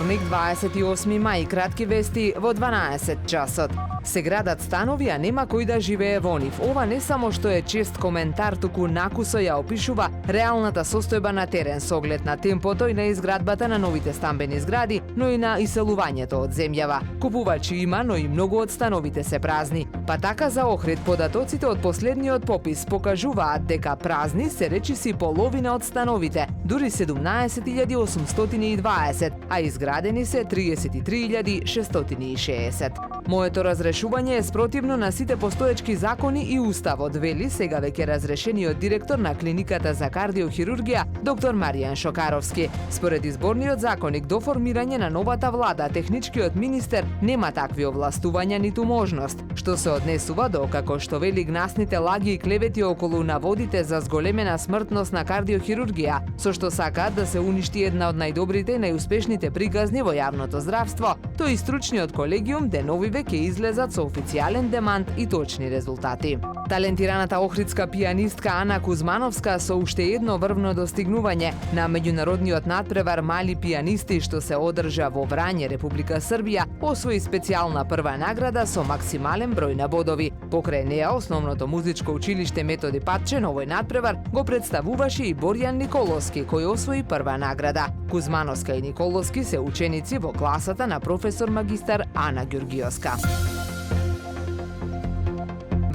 вторник, 28 мај, кратки вести во 12 часот. Се градат станови, а нема кој да живее во нив. Ова не само што е чест коментар, туку накусо ја опишува реалната состојба на терен со оглед на темпото и на изградбата на новите стамбени згради, но и на иселувањето од земјава. Купувачи има, но и многу од становите се празни. Па така за Охрид податоците од последниот попис покажуваат дека празни се речиси половина од становите, дури 17.820, а изградени се 33.660. Моето разрешување е спротивно на сите постоечки закони и уставот, вели сега веќе разрешениот директор на клиниката за кардиохирургија доктор Маријан Шокаровски. Според изборниот законник до формирање на новата влада, техничкиот министер нема такви овластувања ниту можност, што се однесува до, како што вели, гнасните лаги и клевети околу наводите за зголемена смртност на кардиохирургија, со што сакаат да се уништи една од најдобрите и најуспешните приказни во јавното здравство. Тој стручниот колегиум деновиве ќе излезат со официјален демант и точни резултати. Талентираната охридска пианистка Ана Кузмановска со уште едно врвно достигнување на меѓународниот надпревар Мали пианисти што се одржа во Врање, Република Србија, освои специјална прва награда со максимален број на бодови. Покрај неа, основното музичко училиште Методи Патче на овој надпревар го представуваше и Борјан Николовски, кој освои прва награда. Кузмановска и Николовски се ученици во класата на професор магистар Ана Ѓурѓиовска.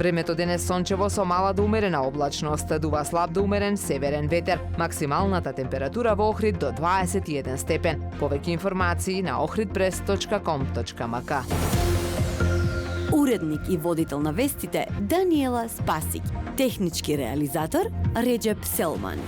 Времето денес сончево со мала до умерена облачност, дува слаб до умерен северен ветер. Максималната температура во Охрид до 21 степен. Повеќе информации на ohridpress.com.mk. Уредник и водител на вестите Даниела Спасик. Технички реализатор Реджеп Селман.